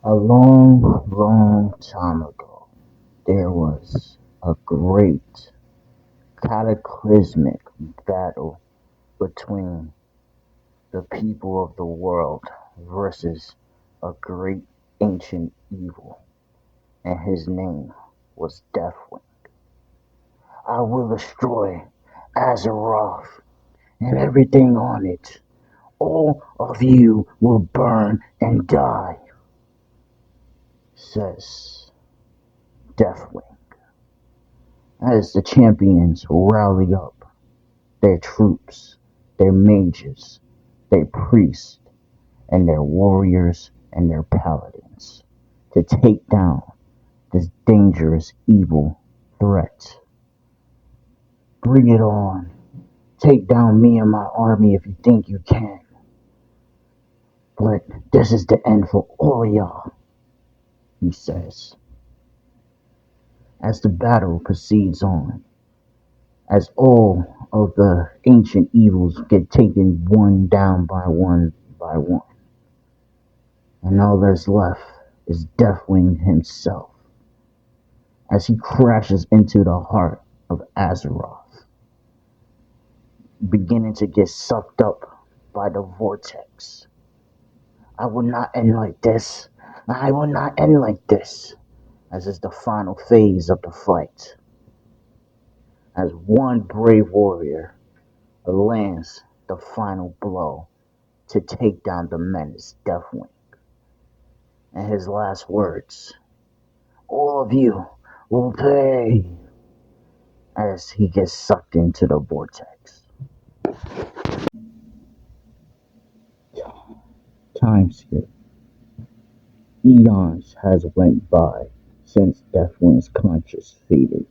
A long, long time ago, there was a great cataclysmic battle between the people of the world versus a great ancient evil, and his name was Deathwing. I will destroy Azeroth and everything on it. All of you will burn and die, says Deathwing. As the champions rally up their troops, their mages, their priests, and their warriors and their paladins to take down this dangerous evil threat. Bring it on. Take down me and my army if you think you can. But this is the end for all of y'all, he says. As the battle proceeds on, as all of the ancient evils get taken one down by one, and all that's left is Deathwing himself as he crashes into the heart of Azeroth, beginning to get sucked up by the vortex. I will not end like this. I will not end like this. As is the final phase of the fight. As one brave warrior lands the final blow to take down the menace Deathwing. And his last words, all of you will pay, as he gets sucked into the vortex. Time skip. Eons has went by since Deathwing's conscience faded.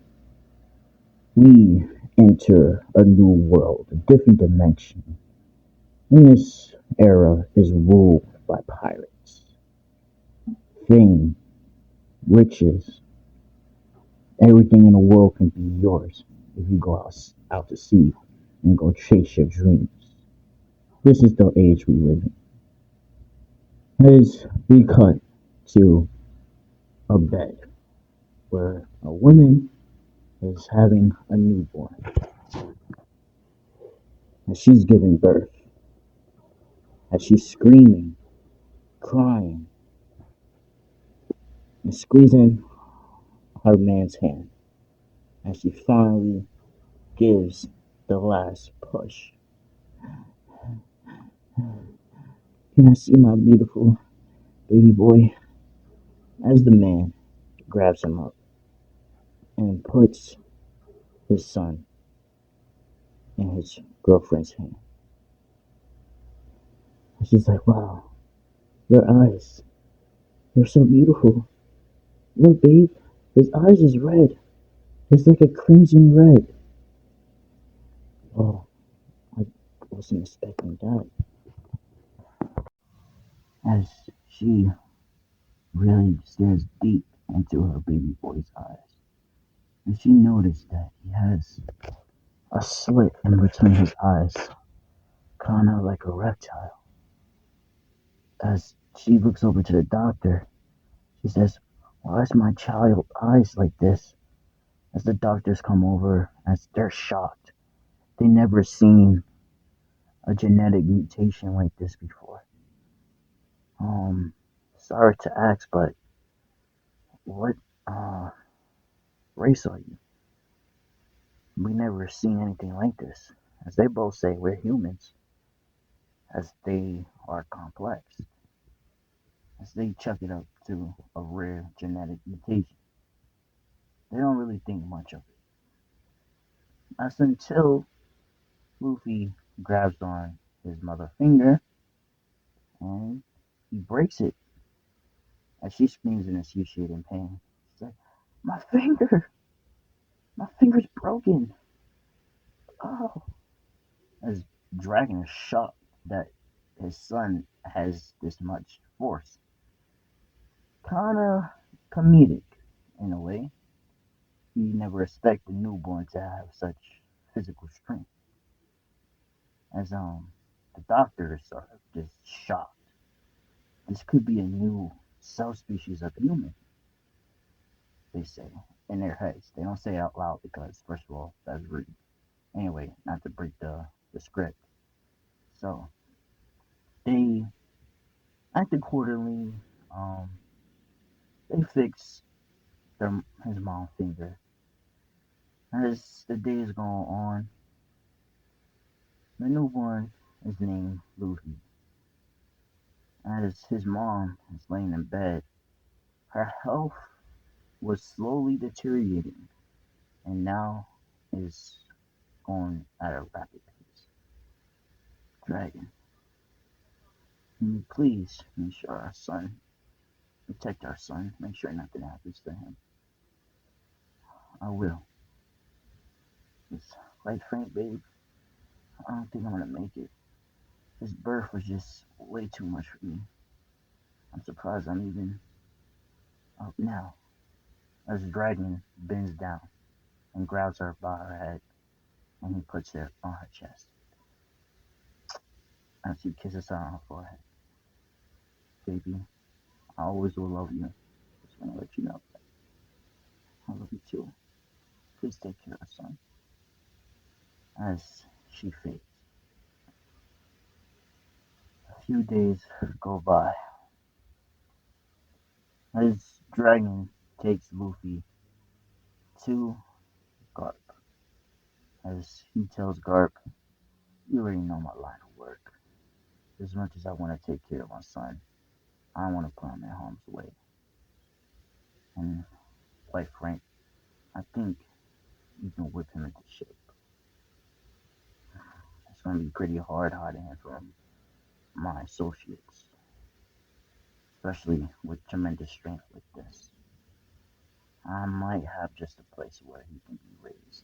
We enter a new world, a different dimension. And this era is ruled by pirates. Fame, riches, everything in the world can be yours if you go out to sea and go chase your dreams. This is the age we live in. As we cut to a bed where a woman is having a newborn and she's giving birth. As she's screaming, crying, and squeezing her man's hand as she finally gives the last push. Can I see my beautiful baby boy? As the man grabs him up and puts his son in his girlfriend's hand. And she's like, wow, your eyes, they're so beautiful. Look, babe, his eyes is red. It's like a crimson red. Oh, I wasn't expecting that. As she really stares deep into her baby boy's eyes, and she noticed that he has a slit in between his eyes, kind of like a reptile. As she looks over to the doctor, she says, why is my child eyes like this? As the doctors come over, as they're shocked. They never seen a genetic mutation like this before. Sorry to ask, but what race are you? We never seen anything like this. As they both say, we're humans, as they are complex. As they chuck it up to a rare genetic mutation. They don't really think much of it. That's until Luffy grabs on his mother finger and he breaks it as she screams in excruciating pain. She's like, my finger! My finger's broken! Oh! As Dragon is shocked that his son has this much force. Kinda comedic in a way. He never expected a newborn to have such physical strength. As the doctors are just shocked. This could be a new subspecies of human, they say, in their heads. They don't say it out loud because, first of all, that's rude. Anyway, not to break the script. So, they acted accordingly. Um, they fix his mom's finger. As the days go on, the newborn is named Luffy. As his mom is laying in bed, her health was slowly deteriorating and now is going at a rapid pace. Dragon, can you please make sure our son, protect our son, make sure nothing happens to him? I will. It's quite frank, babe. I don't think I'm gonna make it. This birth was just way too much for me. I'm surprised I'm even up now. As the dragon bends down and grabs her by her head and he puts it on her chest. As he kisses her on her forehead. Baby, I always will love you. Just want to let you know that. I love you too. Please take care of son. As she fades. A few days go by. As Dragon takes Luffy to Garp. As he tells Garp, you already know my line of work. As much as I want to take care of my son, I don't want to put him in harm's way. And quite frank, I think you can whip him into shape. It's going to be pretty hard hiding him from my associates, especially with tremendous strength like this. I might have just a place where he can be raised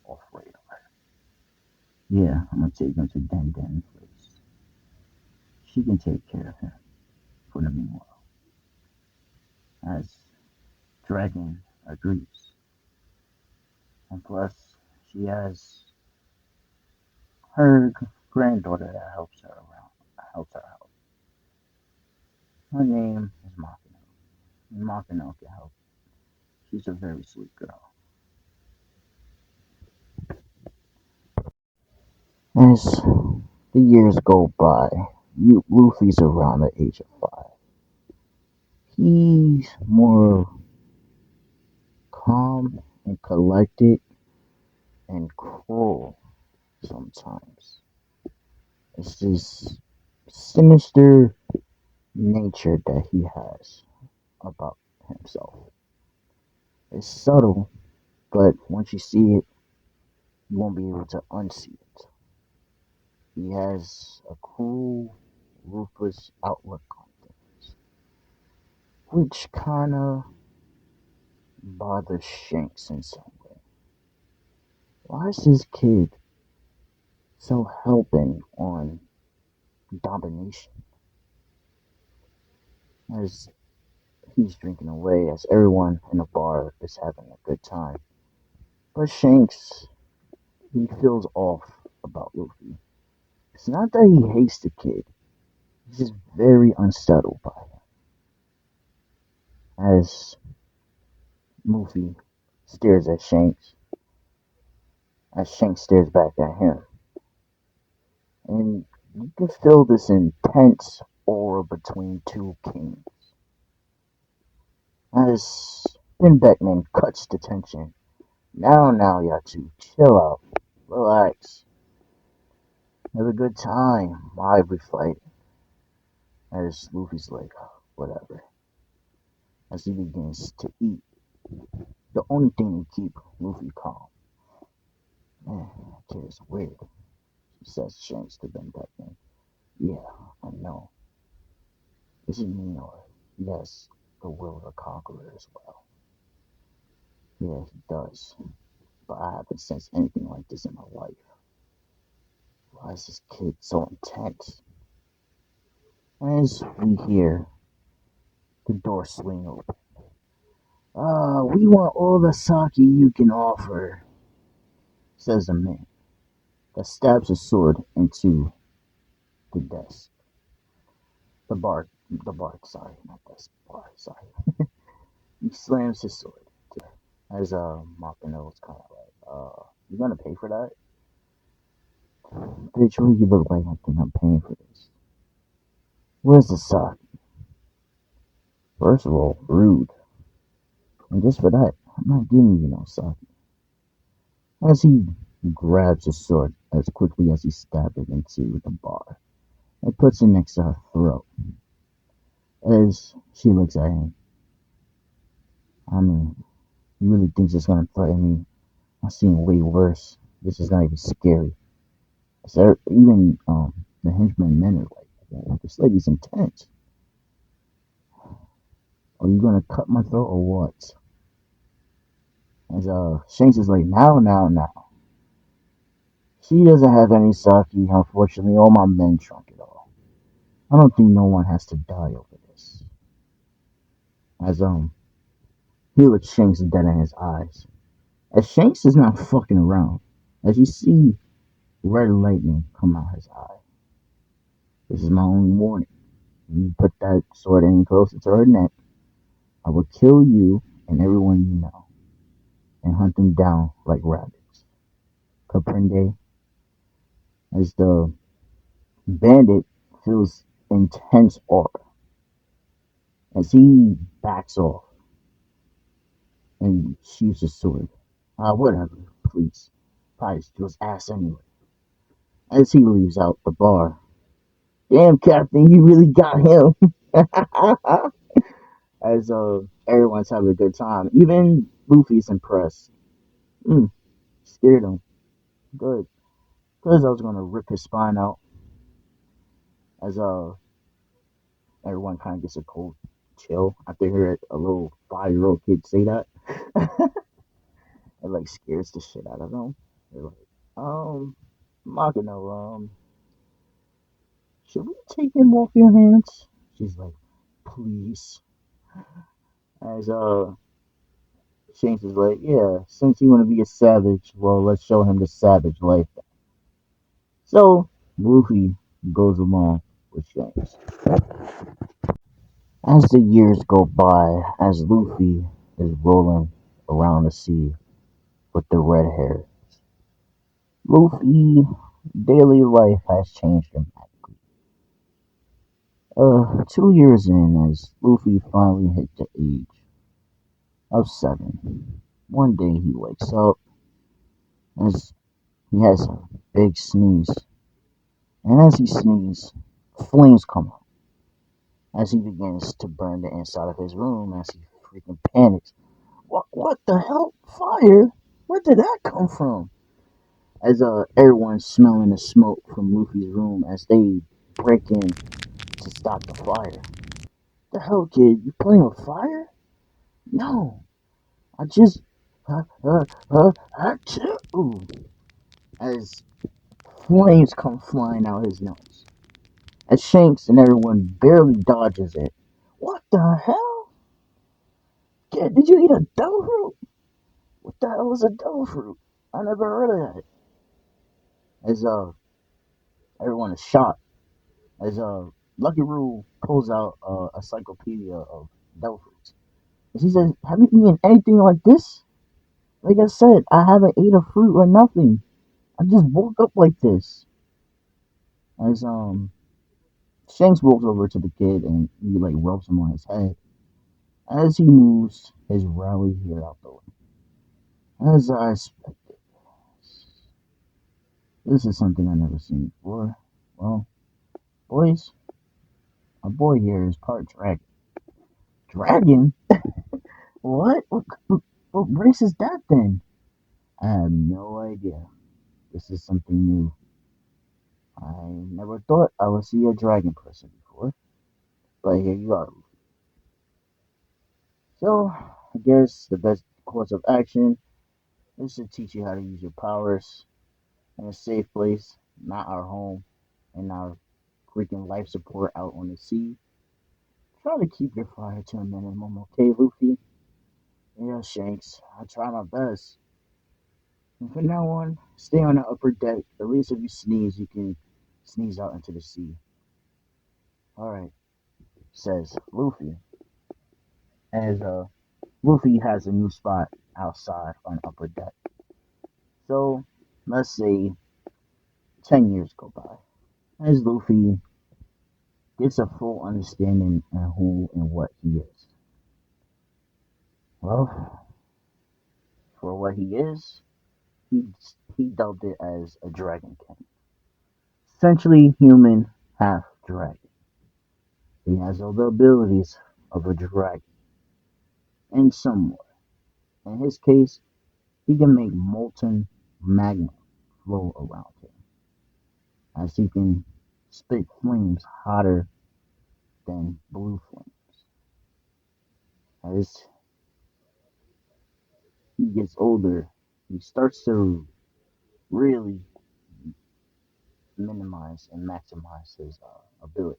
off radar. Yeah, I'm gonna take him to Den Den place. She can take care of him for the meanwhile. As Dragon agrees. And plus, she has her granddaughter that helps her around, helps her out. Her name is Makino. And Makino can help. She's a very sweet girl. As the years go by, Luffy's around the age of 5. He's more calm and collected and cruel sometimes. It's this sinister nature that he has about himself. It's subtle, but once you see it, you won't be able to unsee it. He has a cruel, ruthless outlook on things, which kinda bothers Shanks in some way. Why is this kid so hell-bent on domination? As he's drinking away, as everyone in the bar is having a good time. But Shanks, he feels off about Luffy. It's not that he hates the kid, he's just very unsettled by him. As Luffy stares at Shanks, as Shanks stares back at him. And you can feel this intense aura between two kings. As Ben Beckman cuts the tension. Now, y'all two, chill out, relax, have a good time while we fight. As Luffy's like, whatever. As he begins to eat, the only thing to keep Luffy calm. Man, that kid is weird, says Shanks to Ben Beckman. Yeah, I know. Is he mean or he has the will of a conqueror as well? Yeah, he does. But I haven't sensed anything like this in my life. Why is this kid so intense? As we hear the door swing open. We want all the sake you can offer, says a man that stabs a sword into the desk. The bar, sorry, not desk, bar. sorry. He slams his sword as Makino was kind of like, you gonna pay for that? Bitch, what do you look like? I think I'm paying for this. Where's the sock? First of all, rude. And just for that, I'm not giving you no sock. As he grabs his sword as quickly as he stabs it into the bar and puts it next to her throat. As she looks at him, I mean, he really thinks it's gonna threaten me. I've seen way worse. This is not even scary. So even the henchmen men are like, this lady's intense. Are you gonna cut my throat or what? As Shanks is like, now. She doesn't have any sake, unfortunately. All my men drunk it all. I don't think no one has to die over this. As he looks Shanks dead in his eyes. As Shanks is not fucking around. As you see red lightning come out his eye. This is my only warning. You put that sword any closer to her neck, I will kill you and everyone you know, and hunt them down like rabbits. Caprende, as the bandit feels intense aura, as he backs off and shoots his sword. Whatever, please. Probably feels ass anyway. As he leaves out the bar. Damn, Captain, you really got him. As everyone's having a good time. Even Luffy's impressed. Mm, scared him. Good. Because I was gonna rip his spine out. As everyone kind of gets a cold chill after hearing a little 5-year-old kid say that. It like scares the shit out of them. They're like, Makino, should we take him off your hands? She's like, please. As Shanks is like, yeah, since you want to be a savage, well, let's show him the savage life. So Luffy goes along with Shanks. As the years go by, as Luffy is rolling around the sea with the red hair, Luffy daily life has changed dramatically. 2 years in, as Luffy finally hit the age of 7, one day he wakes up as he has a big sneeze, and as he sneezes, flames come out as he begins to burn the inside of his room as he freaking panics. What the hell? Fire? Where did that come from? As everyone's smelling the smoke from Luffy's room as they break in to stop the fire. The hell, kid? You playing with fire? No, I just achoo, as flames come flying out his nose. As Shanks and everyone barely dodges it. What the hell? Kid, did you eat a devil fruit? What the hell is a devil fruit? I never heard of that. As everyone is shocked. As Lucky Rule pulls out a encyclopedia of devil fruits. And she says, have you eaten anything like this? Like I said, I haven't ate a fruit or nothing. I just woke up like this. As Shanks walks over to the kid and he like rubs him on his head. As he moves his rally hair out the way. As I expected, this is something I've never seen before. Well, boys, my boy here is part dragon. Dragon? What? What race is that then? I have no idea. This is something new. I never thought I would see a dragon person before. But here you are. So, I guess the best course of action is to teach you how to use your powers in a safe place, not our home, and our freaking life support out on the sea. Try to keep your fire to a minimum, okay, Luffy? Yeah, Shanks. I try my best. And from now on, stay on the upper deck. At least if you sneeze, you can sneeze out into the sea. Alright, says Luffy. as Luffy has a new spot outside on upper deck. So let's say 10 years go by as Luffy gets a full understanding of who and what he is. Well, for what he is, he he dubbed it as a Dragon King, essentially human, half dragon. He has all the abilities of a dragon and some more. In his case, he can make molten magma flow around him, as he can spit flames hotter than blue flames. As he gets older, he starts to really minimize and maximize his abilities.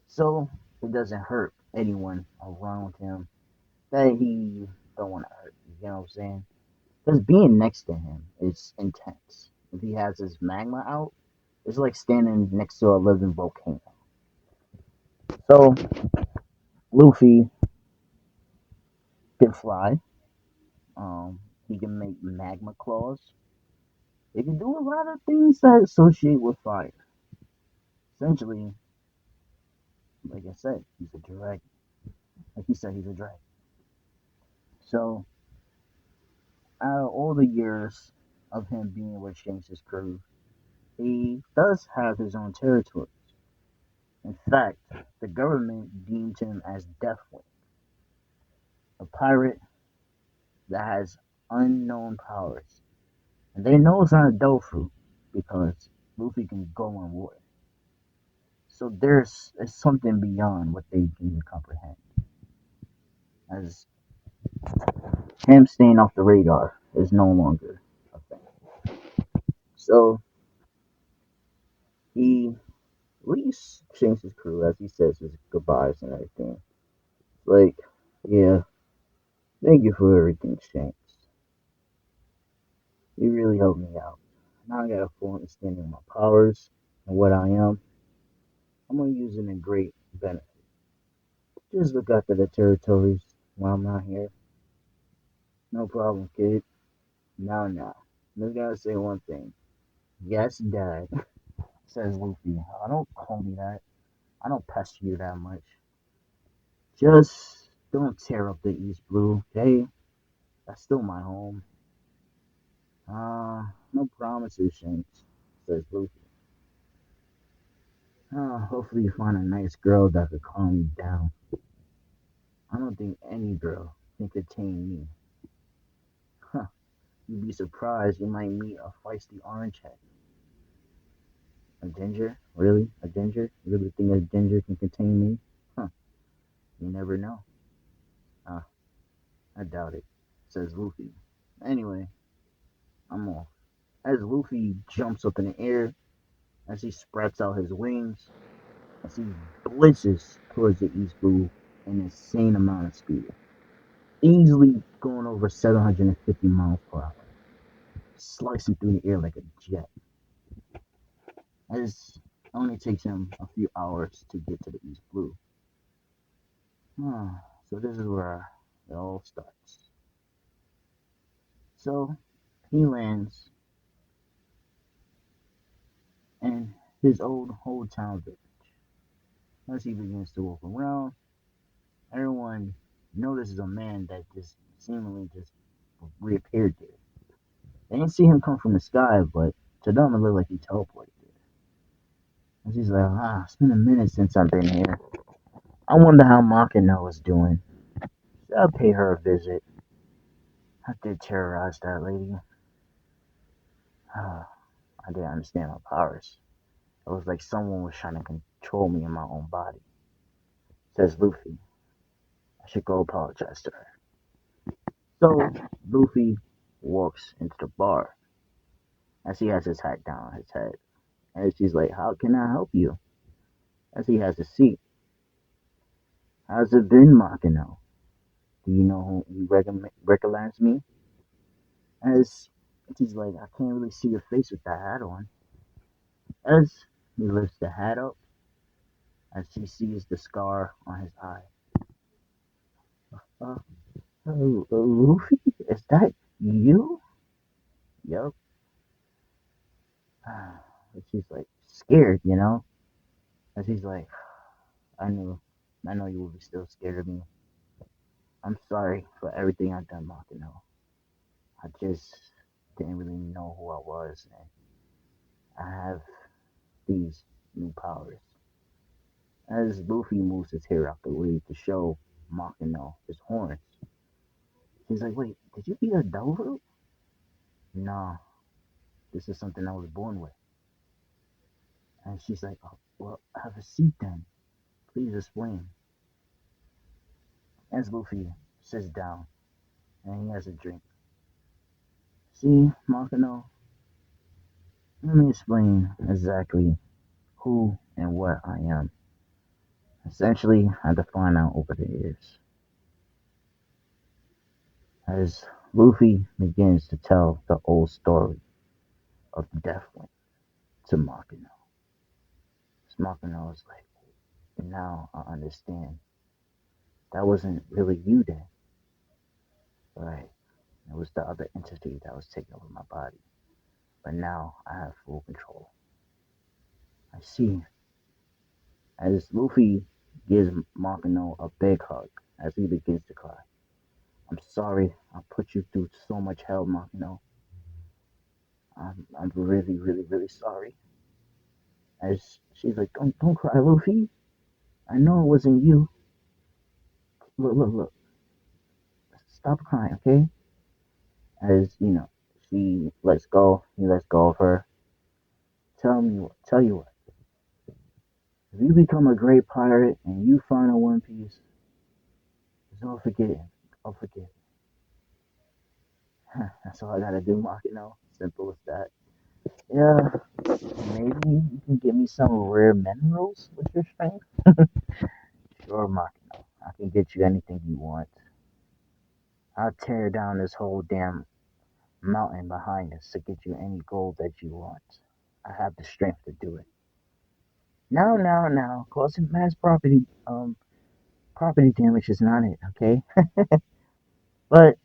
So it doesn't hurt anyone around him that he don't want to hurt. You know what I'm saying? Because being next to him is intense. If he has his magma out, it's like standing next to a living volcano. So Luffy can fly. He can make magma claws. He can do a lot of things that associate with fire. Essentially, like I said, he's a dragon. Like he said, he's a dragon. So out of all the years of him being with Shanks' crew, he does have his own territories. In fact, the government deemed him as Deathwing, a pirate that has unknown powers. And they know it's not a Dofu because Luffy can go on water. So there's something beyond what they can comprehend. As him staying off the radar is no longer a thing. So he leaves Shanks' crew as he says his goodbyes and everything. Like, yeah, thank you for everything, Shanks. You really helped me out. Now I got a full understanding of my powers and what I am. I'm gonna use it in great benefit. Just look after the territories while I'm not here. No problem, kid. Now. Just gotta say one thing. Yes, Dad, says Luffy. Don't call me that. I don't pester you that much. Just don't tear up the East Blue, okay? That's still my home. No promises, Shanks, says Luffy. Hopefully you find a nice girl that could calm you down. I don't think any girl can contain me. Huh, you'd be surprised you might meet a feisty orange head. A ginger? Really? A ginger? You really think a ginger can contain me? Huh, you never know. Uh, I doubt it, says Luffy. Anyway, I'm off. As Luffy jumps up in the air, as he spreads out his wings, as he blitzes towards the East Blue an insane amount of speed, easily going over 750 miles per hour, slicing through the air like a jet. As it only takes him a few hours to get to the East Blue. So this is where it all starts. So he lands in his old town village. As he begins to walk around, everyone notices a man that just seemingly just reappeared there. They didn't see him come from the sky, but to them it looked like he teleported there. And she's like, it's been a minute since I've been here. I wonder how Makino is doing. So I'll pay her a visit. I did terrorize that lady. I didn't understand my powers. It was like someone was trying to control me in my own body. Says Luffy. I should go apologize to her. So Luffy walks into the bar as he has his hat down on his head. And she's like, how can I help you? As he has a seat. How's it been, Makino? Do you know who you recognize me? As she's like, I can't really see your face with that hat on. As he lifts the hat up, as she sees the scar on his eye. Luffy, is that you? Yup. And she's like scared, you know? And she's like, I knew, I know you will be still scared of me. I'm sorry for everything I've done, Makino. I just didn't really know who I was, and I have these new powers. As Luffy moves his hair out the way to show Makino his horns, he's like, wait, did you eat a devil fruit? No, this is something I was born with. And she's like, oh, well, have a seat then. Please explain. As Luffy sits down and he has a drink. See, Makino, let me explain exactly who and what I am. Essentially, I had to find out over the years. As Luffy begins to tell the old story of Deathwing to Makino. Makino is like, now I understand. That wasn't really you then, right? It was the other entity that was taking over my body. But now I have full control. I see. As Luffy gives Makino a big hug as he begins to cry. I'm sorry I put you through so much hell, Makino. I'm really, really, really sorry. As she's like, don't cry, Luffy. I know it wasn't you. Look, look, look. Stop crying, okay? As she lets go. He lets go of her. Tell you what. If you become a great pirate and you find a One Piece, don't forget it. Don't forget. That's all I gotta do, Makino. Simple as that. Yeah, maybe you can give me some rare minerals with your strength. Sure, Makino. I can get you anything you want. I'll tear down this whole damn mountain behind us to get you any gold that you want. I have the strength to do it. Now, causing mass property damage is not it, okay? But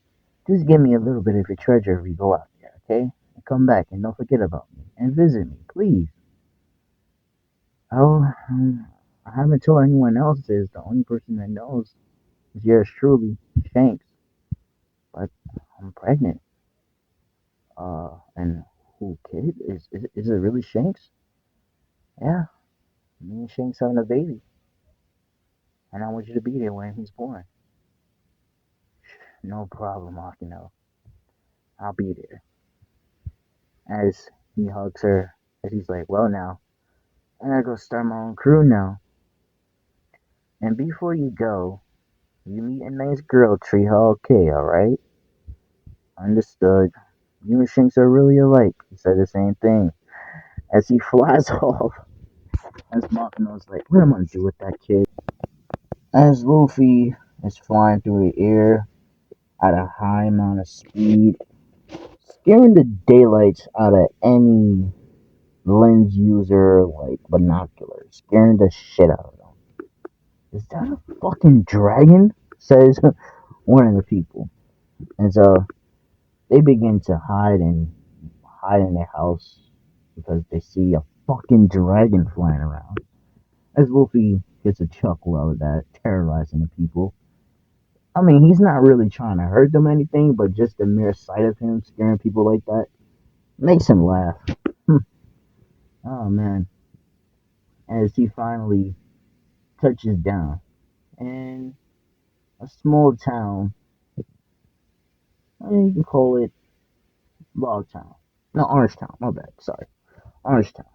just give me a little bit of your treasure if you go out there, okay? And come back and don't forget about me and visit me, please. Oh, I haven't told anyone else this. The only person that knows is yours truly, Shanks. But I'm pregnant. And who kid is it really Shanks? Yeah, me and Shanks having a baby, and I want you to be there when he's born. No problem, Akino. I'll be there. As he hugs her, as he's like, well now, I gotta go start my own crew now. And before you go, you meet a nice girl, Treehaw. Okay, alright? Understood. You and Shanks are really alike. He said the same thing. As he flies off, as Makino's like, what am I gonna do with that kid? As Luffy is flying through the air at a high amount of speed, scaring the daylights out of any lens user like binoculars, scaring the shit out of them. Is that a fucking dragon? Says one of the people. And so they begin to hide in their house because they see a fucking dragon flying around. As Luffy gets a chuckle out of that, terrorizing the people. I mean, he's not really trying to hurt them or anything, but just the mere sight of him scaring people like that makes him laugh. Oh man. As he finally touches down in a small town, you can call it Log Town. No, Orange Town, my bad, sorry. Orange Town.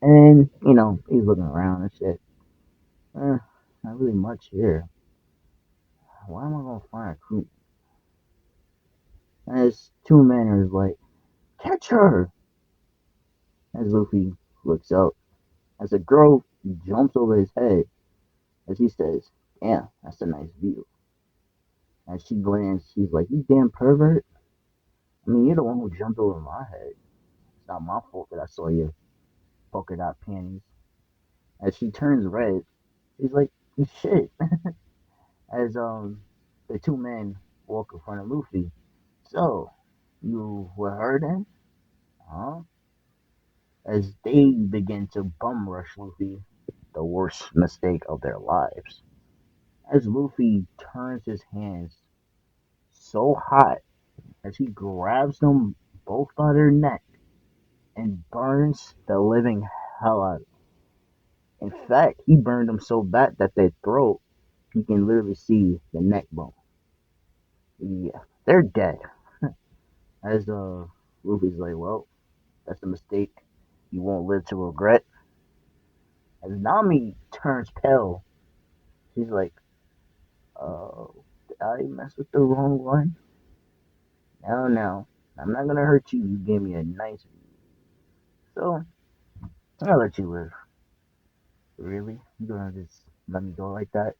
And, he's looking around and shit. Not really much here. Why am I gonna find a crew? As two men are like, catch her! As Luffy looks out, as a girl jumps over his head, as he says, damn, that's a nice view. As she glances, she's like, you damn pervert. I mean, you're the one who jumped over my head. It's not my fault that I saw your polka dot panties. As she turns red, she's like, shit. As The two men walk in front of Luffy. So, you were hurting? Huh? As they begin to bum rush Luffy, the worst mistake of their lives. As Luffy turns his hands so hot as he grabs them both by their neck and burns the living hell out of them. In fact, he burned them so bad that their throat, you can literally see the neck bone. Yeah, they're dead. As Luffy's like, well, that's a mistake you won't live to regret. As Nami turns pale, she's like, did I mess with the wrong one? No, no, I'm not gonna hurt you. You gave me a nice, so I'll let you live. Really? You gonna just let me go like that?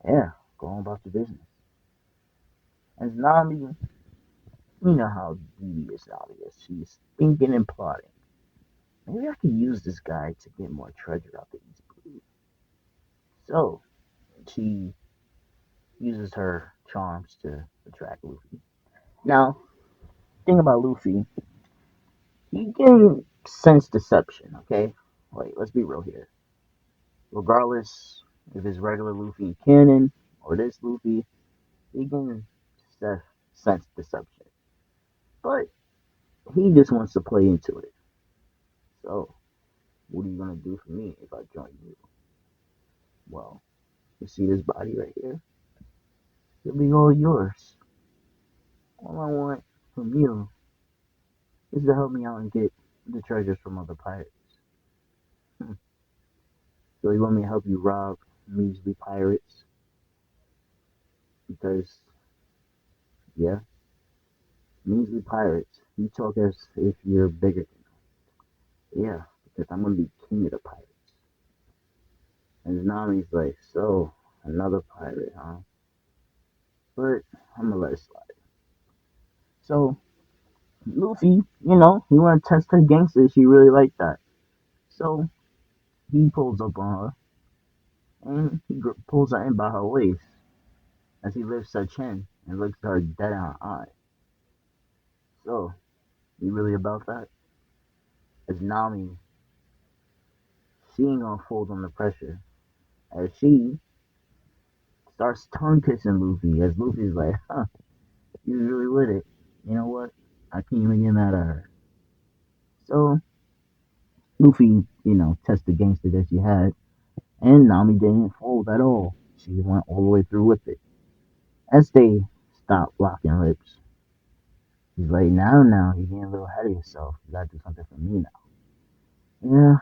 Yeah, go on about your business. As Nami, you know how devious Nami is. She's thinking and plotting. Maybe I can use this guy to get more treasure out the East Blue. So she uses her charms to attract Luffy. Now, thing about Luffy, he can sense deception. Okay, wait, let's be real here. Regardless if it's regular Luffy in canon or this Luffy, he can sense deception. But he just wants to play into it. So, what are you gonna do for me if I join you? Well, you see this body right here? It'll be all yours. All I want from you is to help me out and get the treasures from other pirates. Hmm. So you want me to help you rob measly pirates? Because, yeah, measly pirates. You talk as if you're bigger than them. Yeah, because I'm gonna be king of the pirates. And Nami's like, so, another pirate, huh? But I'm gonna let it slide. So, Luffy, he wanna test her gangster. She really liked that. So, he pulls up on her, and he pulls her in by her waist as he lifts her chin and looks her dead in her eye. So, you really about that? As Nami, she ain't gonna fold under pressure. As she starts tongue kissing Luffy, as Luffy's like, huh, you really with it. You know what? I can't even get mad at her. So, Luffy, tests the gangster that she had, and Nami didn't fold at all. She went all the way through with it. As they stopped locking lips, he's like, now, you're getting a little ahead of yourself. You gotta do something for me now. Yeah,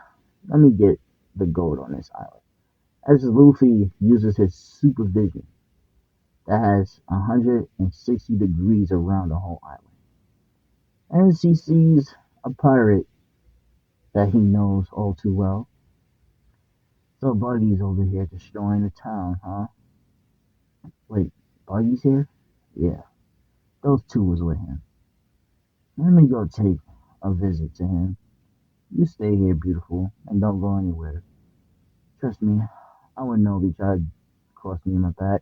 let me get the gold on this island. As Luffy uses his supervision that has 160 degrees around the whole island. As he sees a pirate that he knows all too well. So Buggy's over here destroying the town, huh? Wait, Buggy's here? Yeah, those two was with him. Let me go take a visit to him. You stay here, beautiful, and don't go anywhere. Trust me, I wouldn't know if you tried to cross me in my back.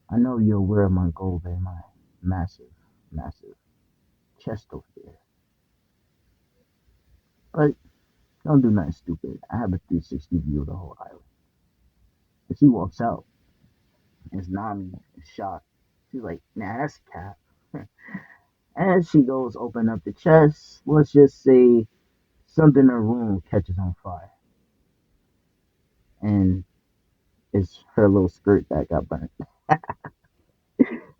I know you're aware of my gold and my massive, massive chest over there. But don't do nothing stupid. I have a 360 view of the whole island. As he walks out, his Nami is shocked. She's like, nah, that's cap. As she goes open up the chest, let's just say something in the room catches on fire. And it's her little skirt that got burnt.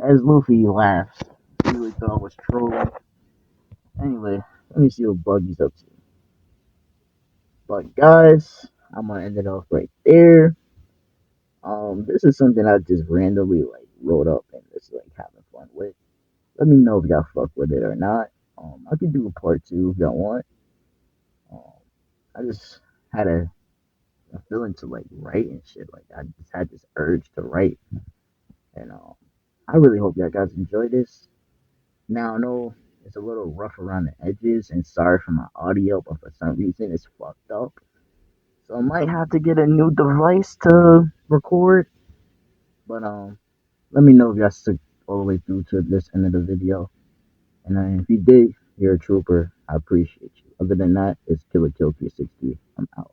As Luffy laughs, he really thought I was trolling. Anyway, let me see what Buggy's up to. But guys, I'm gonna end it off right there. This is something I just randomly wrote up and just having fun with. Let me know if y'all fuck with it or not. I could do a part two if y'all want. Um, I just had a feeling to write and shit. Like I just had this urge to write, and I really hope y'all guys enjoy this. Now I know it's a little rough around the edges, and sorry for my audio, but for some reason it's fucked up. So I might have to get a new device to record. But Let me know if y'all stuck all the way through to this end of the video. And if you did, you're a trooper. I appreciate you. Other than that, it's Killer Kill 360. I'm out.